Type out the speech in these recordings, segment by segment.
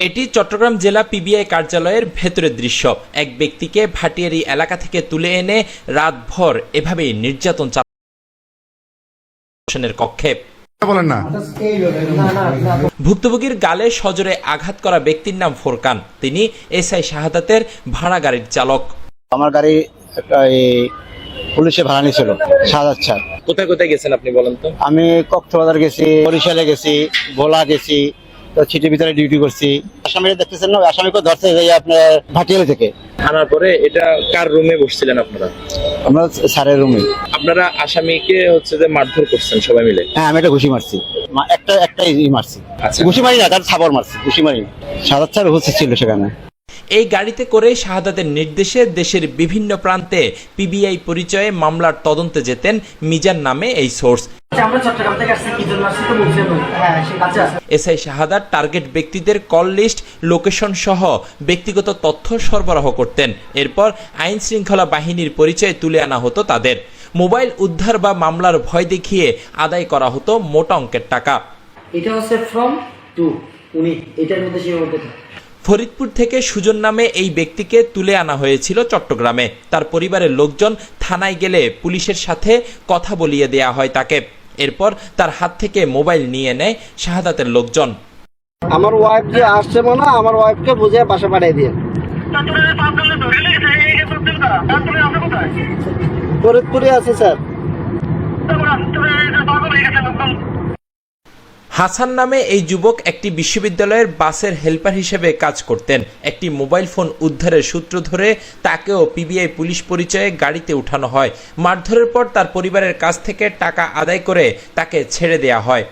এটি চট্টগ্রাম জেলা পিবিআই কার্যালয়ের ভেতরের দৃশ্য। এক ব্যক্তিকে ভাটিয়ারী এলাকা থেকে তুলে এনে রাতভর এভাবেই নির্যাতন চালানোর কক্ষে বলেন না। ভুক্তভোগীর গালে সজোরে আঘাত করা ব্যক্তির নাম ফোরকান। তিনি এসআই শাহাদাতের ভাড়া গাড়ির চালক। আমার গাড়ি পুলিশে ভাড়া নিয়েছিল শাহাদাত স্যার। কোথায় কোথায় গেছেন আপনি বলেন তো? আমি কক্সবাজার গেছি, বরিশালে গেছি, ভোলা গেছি, তো সিটির ভিতরে ডিউটি করছি। আসামিরা দেখতেছেন না, আসামিকে ধরতে যাই আপনার ভাটিয়ালি থেকে। আনার পরে এটা কার রুমে বসছিলেন আপনারা? আমরা স্যারের রুমে। আপনারা আসামিকে যে মারধর করছেন সবাই মিলে? হ্যাঁ, আমি একটা ঘুষি মারছি, একটা মারছি। আচ্ছা। ঘুষি মারি না, তার থাপড় মারছি, ঘুষি মারি না। শাহাদাত স্যার উপস্থিত ছিল সেখানে। এই গাড়িতে করে শাহাদাতের নির্দেশে দেশের বিভিন্ন প্রান্তে পিবিআই পরিচয়ে মামলার তদন্তে যেতেন মিজান নামে এই সোর্স। এসআই শাহাদাত টার্গেট ব্যক্তিদের কল লিস্ট, লোকেশন সহ ব্যক্তিগত তথ্য সরবরাহ করতেন। এরপর আইন শৃঙ্খলা বাহিনীর পরিচয় তুলে আনা হতো তাদের। মোবাইল উদ্ধার বা মামলার ভয় দেখিয়ে আদায় করা হতো মোটা অঙ্কের টাকা। এটা হচ্ছে ফ্রম টু, উনি এটার মধ্যে সীমাবদ্ধতা। ফরিদপুর থেকে সুজন নামে এই ব্যক্তিকে তুলে আনা হয়েছিল চট্টগ্রামে। তার পরিবারের লোকজন থানায় গেলে পুলিশের সাথে কথা বলিয়ে দেয়া হয় তাকে। এরপর তার হাত থেকে মোবাইল নিয়ে নেয় শাহাদাতের লোকজন। আমার ওয়াইফ যে আসছে মনে, আমার ওয়াইফকে বুঝে বাসা পাঠিয়ে দিয়ে। ফরিদপুরে আছে স্যার। হাসান নামে এই যুবক একটি বিশ্ববিদ্যালয়ের বাসের হেল্পার হিসেবে কাজ করতেন। একটি মোবাইল ফোন উদ্ধারের সূত্র ধরে তাকেও পিবিআই পুলিশ পরিচয়ে গাড়িতে উঠানো হয়। মারধরের পর তার পরিবারের কাছ থেকে টাকা আদায় করে তাকে ছেড়ে দেয়া হয়।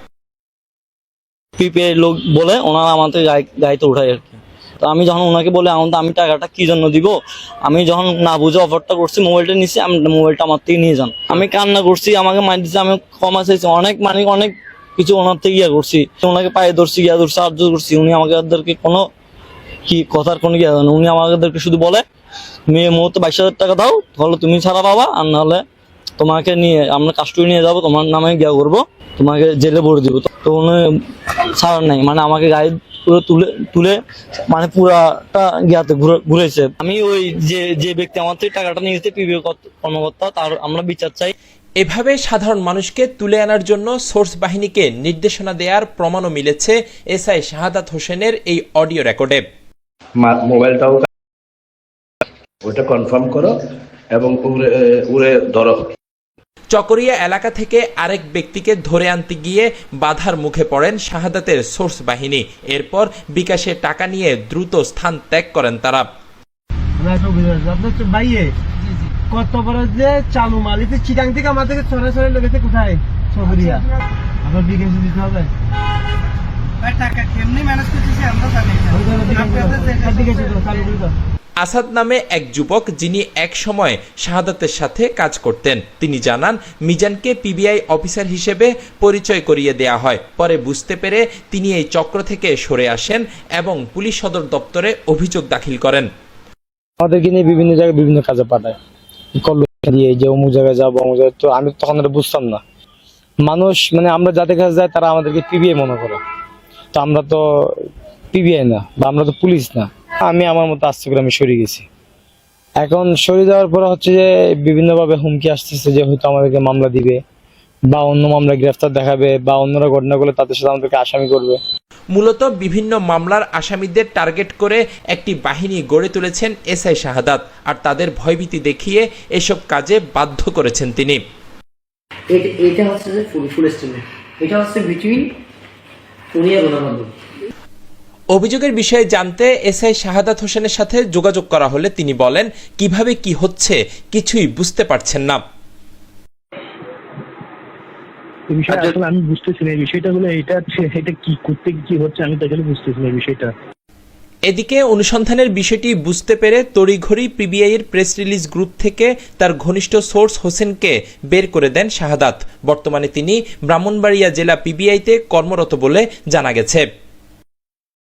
পিপিআই লোক বলে ওনারা আমাদের গাড়িতে উঠায় আর কি। তো আমি যখন ওনাকে বলে আমি টাকাটা কি জন্য দিব, আমি যখন না বুঝে অফারটা করছি, মোবাইলটা নিচ্ছি, মোবাইলটা আমার থেকে নিয়ে যান। আমি কান্না করছি, আমাকে মার দিচ্ছে, আমি ক্ষমা চাইছি, অনেক কিছু ওনার থেকে করছি। ওনাকে পায়ে ধরছি, সাহায্য করছি। উনি আমাদেরকে কোনো কি কথার কোনো উনি আমাদেরকে শুধু বলে মেয়ে মুহূর্তে 22,000 টাকা দাও, তাহলে তুমি ছাড়া পাবা, আর নাহলে তোমাকে নিয়ে আমরা কাস্টডি নিয়ে যাবো, তোমার নামে করবো, তোমাকে জেলে ভরে দিব। তো উনি ছাড়ার নাই, মানে আমাকে গাড়ি পুরো তুলে মানে পুরাটা ঘুরেছে। আমি ওই যে ব্যক্তি আমার থেকে টাকাটা নিয়েছে পিবিআই কর্মকর্তা, তার আমরা বিচার চাই। এভাবে সাধারণ মানুষকে তুলে আনার জন্য সোর্স বাহিনীকে নির্দেশনা দেওয়ার প্রমাণও মিলেছে এসআই শাহাদাত হোসেনের এই অডিও রেকর্ডে। মোবাইলটাও ওটা কনফার্ম করো এবং উড়ে ধরো। চকরিয়া এলাকা থেকে আরেক ব্যক্তিকে ধরে আনতে গিয়ে বাধার মুখে পড়েন শাহাদাতের সোর্স বাহিনী। এরপর বিকাশে টাকা নিয়ে দ্রুত স্থান ত্যাগ করেন তারা। কত বড় যে চালু মালিতে চিটাং থেকে আমাদেরকে সরাসরি লেগেছে কোথায় সবরিয়া, আবার বিকাশে দিতে হবে। টাকা কেমনি ম্যানেজ করতেছি আমরা জানি না। আসাদ নামে এক যুবক, যিনি এক সময় শাহাদাতের সাথে কাজ করতেন, তিনি জানান মিজানকে পিবিআই অফিসার হিসেবে পরিচয় করিয়ে দেয়া হয়। পরে বুঝতে পেরে তিনি এই চক্র থেকে সরে আসেন এবং পুলিশ সদর দপ্তরে অভিযোগ দাখিল করেন। আমাদেরকে নিয়ে বিভিন্ন জায়গায় বিভিন্ন কাজে পাঠায়, দিয়ে যে অমুক জায়গায় যাবো অমুক জায়গায়। তো আমি তখন বুঝতাম না, মানুষ মানে আমরা যাদের কাছে যাই তারা আমাদেরকে পিবিআই মনে করে। তো আমরা তো পিবিআই না, বা আমরা তো পুলিশ না। আমি আমার মতো আস্তে করে আমি সরে গেছি। এখন সরে যাওয়ার পরে হচ্ছে যে বিভিন্নভাবে হুমকি আসতেছে যে হয়তো আমাদেরকে মামলা দিবে, বা অন্য মামলা গ্রেফতার দেখাবে, বা অন্যরা ঘটনা করলে তাদের সাথে আমাদেরকে আসামি করবে। মূলত বিভিন্ন মামলার আসামিদের টার্গেট করে একটি বাহিনী গড়ে তুলেছেন এসআই শাহাদাত, আর তাদের ভয়ভীতি দেখিয়ে এসব কাজে বাধ্য করেছেন তিনি। এটা হচ্ছে যে ফুল স্টেটমেন্ট, এটা হচ্ছে বিটুইন উনি আর ওনার মধ্যে। অভিযোগের বিষয়ে জানতে এসআই শাহাদাত হোসেনের সাথে যোগাযোগ করা হলে তিনি বলেন কিভাবে কি হচ্ছে কিছুই বুঝতে পারছেন না। আমি বুঝতেছি না এই বিষয়টা হলো এটা কি করতে কি হচ্ছে, আমি তো বুঝতেছি না এই বিষয়টা। এদিকে অনুসন্ধানের বিষয়টি বুঝতে পেরে তড়িঘড়ি পিবিআই এর প্রেস রিলিজ গ্রুপ থেকে তার ঘনিষ্ঠ সোর্স হোসেনকে বের করে দেন শাহাদাত। বর্তমানে তিনি ব্রাহ্মণবাড়িয়া জেলা পিবিআইতে কর্মরত বলে জানা গেছে।